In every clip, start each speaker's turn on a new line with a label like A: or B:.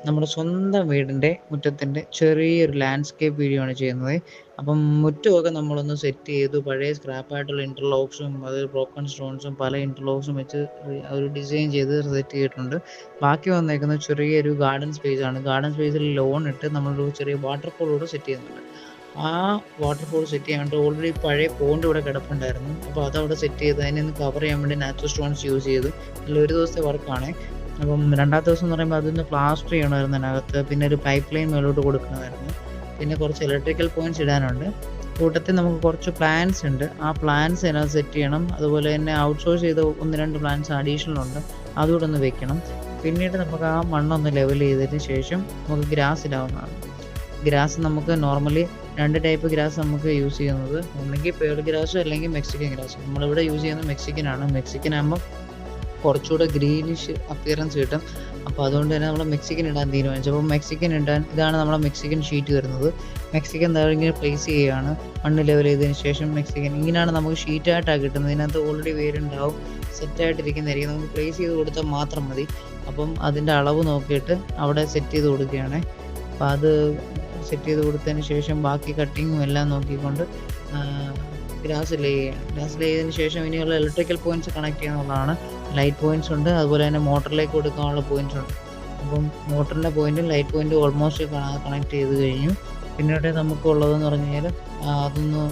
A: നമ്മുടെ സ്വന്തം വീടിൻ്റെ മുറ്റത്തിൻ്റെ ചെറിയൊരു ലാൻഡ്സ്കേപ്പ് വീഡിയോ ആണ് ചെയ്യുന്നത്. അപ്പം മുറ്റമൊക്കെ നമ്മളൊന്ന് സെറ്റ് ചെയ്തു. പഴയ സ്ക്രാപ്പായിട്ടുള്ള ഇൻ്റർലോക്സും അത് ബ്രോക്കൺ സ്റ്റോൺസും പല ഇൻ്റർലോക്സും വെച്ച് ഒരു ഡിസൈൻ ചെയ്ത് സെറ്റ് ചെയ്തിട്ടുണ്ട്. ബാക്കി വന്നേക്കുന്നത് ചെറിയൊരു ഗാർഡൻ സ്പേസാണ്. ഗാർഡൻ സ്പേസിൽ ലോൺ ഇട്ട് നമ്മളൊരു ചെറിയ വാട്ടർഫോളൂടെ സെറ്റ് ചെയ്യുന്നുണ്ട്. ആ വാട്ടർഫോൾ സെറ്റ് ചെയ്യാൻ വേണ്ടി ഓൾറെഡി പഴയ പോണ്ട് ഇവിടെ കിടപ്പുണ്ടായിരുന്നു. അപ്പോൾ അതവിടെ സെറ്റ് ചെയ്ത് അതിനെ ഒന്ന് കവർ ചെയ്യാൻ വേണ്ടി നാച്ചുറൽ സ്റ്റോൺസ് യൂസ് ചെയ്തു. അതിൽ ഒരു ദിവസത്തെ വർക്കാണ്. അപ്പം രണ്ടാമത്തെ ദിവസം എന്ന് പറയുമ്പോൾ അതൊന്ന് പ്ലാസ്റ്റർ ചെയ്യണമായിരുന്നു അതിനകത്ത്. പിന്നെ ഒരു പൈപ്പ് ലൈൻ മേലോട്ട് കൊടുക്കണമായിരുന്നു. പിന്നെ കുറച്ച് ഇലക്ട്രിക്കൽ പോയിൻറ്റ്സ് ഇടാനുണ്ട്. കൂട്ടത്തിൽ നമുക്ക് കുറച്ച് പ്ലാൻസ് ഉണ്ട്. ആ പ്ലാൻസ് അതിനകത്ത് സെറ്റ് ചെയ്യണം. അതുപോലെ തന്നെ ഔട്ട്സോഴ്സ് ചെയ്ത 1-2 പ്ലാൻസ് അഡീഷണൽ ഉണ്ട്, അതുകൂടെ ഒന്ന് വെക്കണം. പിന്നീട് നമുക്ക് ആ മണ്ണൊന്ന് ലെവൽ ചെയ്തതിന് ശേഷം നമുക്ക് ഗ്രാസ് ഇടാവുന്നതാണ്. ഗ്രാസ് നമുക്ക് നോർമലി 2 ടൈപ്പ് ഗ്രാസ് നമുക്ക് യൂസ് ചെയ്യുന്നത്. ഒന്നെങ്കിൽ പേൾ ഗ്രാസും അല്ലെങ്കിൽ മെക്സിക്കൻ ഗ്രാസും. നമ്മളിവിടെ യൂസ് ചെയ്യുന്നത് മെക്സിക്കനാണ്. മെക്സിക്കൻ ആകുമ്പോൾ കുറച്ചുകൂടെ ഗ്രീനിഷ് അപ്പിയറൻസ് കിട്ടും. അപ്പോൾ അതുകൊണ്ട് തന്നെ നമ്മൾ മെക്സിക്കൻ ഇടാൻ തീരുമാനിച്ചു. അപ്പോൾ മെക്സിക്കൻ ഇടാൻ ഇതാണ് നമ്മുടെ മെക്സിക്കൻ ഷീറ്റ് വരുന്നത്. മെക്സിക്കൻ ഇങ്ങനെ പ്ലേസ് ചെയ്യുകയാണ്. മണ്ണ് ലെവൽ ചെയ്തതിന് ശേഷം മെക്സിക്കൻ ഇങ്ങനെയാണ് നമുക്ക് ഷീറ്റായിട്ടാണ് കിട്ടുന്നത്. ഇതിനകത്ത് ഓൾറെഡി വേരുണ്ടാവും, സെറ്റായിട്ടിരിക്കുന്നതായിരിക്കും. നമുക്ക് പ്ലേസ് ചെയ്ത് കൊടുത്താൽ മാത്രം മതി. അപ്പം അതിൻ്റെ അളവ് നോക്കിയിട്ട് അവിടെ സെറ്റ് ചെയ്ത് കൊടുക്കുകയാണ്. അപ്പോൾ അത് സെറ്റ് ചെയ്ത് കൊടുത്തതിന് ശേഷം ബാക്കി കട്ടിങ്ങും എല്ലാം നോക്കിക്കൊണ്ട് ഗ്രാസ് ലേ ചെയ്യണം. ഗ്രാസ് ലേ ചെയ്തതിന് ശേഷം ഇനിയുള്ള ഇലക്ട്രിക്കൽ പോയിൻറ്റ്സ് കണക്ട് ചെയ്യാനുള്ളതാണ്. ലൈറ്റ് പോയിൻറ്റ്സ് ഉണ്ട്, അതുപോലെ തന്നെ മോട്ടറിലേക്ക് കൊടുക്കാനുള്ള പോയിൻറ്റ്സ് ഉണ്ട്. അപ്പം മോട്ടറിൻ്റെ പോയിൻറ്റും ലൈറ്റ് പോയിൻറ്റും ഓൾമോസ്റ്റ് കണക്ട് ചെയ്ത് കഴിഞ്ഞു. പിന്നീട് നമുക്കുള്ളതെന്ന് പറഞ്ഞു കഴിഞ്ഞാൽ അതൊന്ന്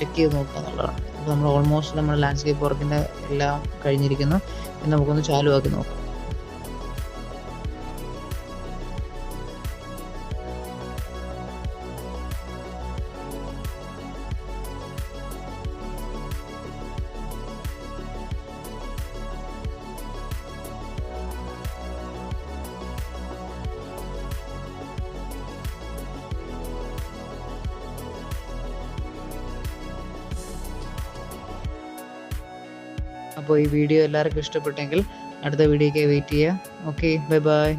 A: ചെക്ക് ചെയ്ത് നോക്കുക എന്നുള്ളതാണ്. അപ്പോൾ നമ്മൾ ഓൾമോസ്റ്റ് നമ്മുടെ ലാൻഡ്സ്കേപ്പ് വർക്കിൻ്റെ എല്ലാം കഴിഞ്ഞിരിക്കുന്നു. ഇനി നമുക്കൊന്ന് ചാലുവാക്കി നോക്കാം. അപ്പോൾ ഈ വീഡിയോ എല്ലാവർക്കും ഇഷ്ടപ്പെട്ടെങ്കിൽ അടുത്ത വീഡിയോയ്ക്ക് വെയിറ്റ് ചെയ്യുക. Okay, bye bye.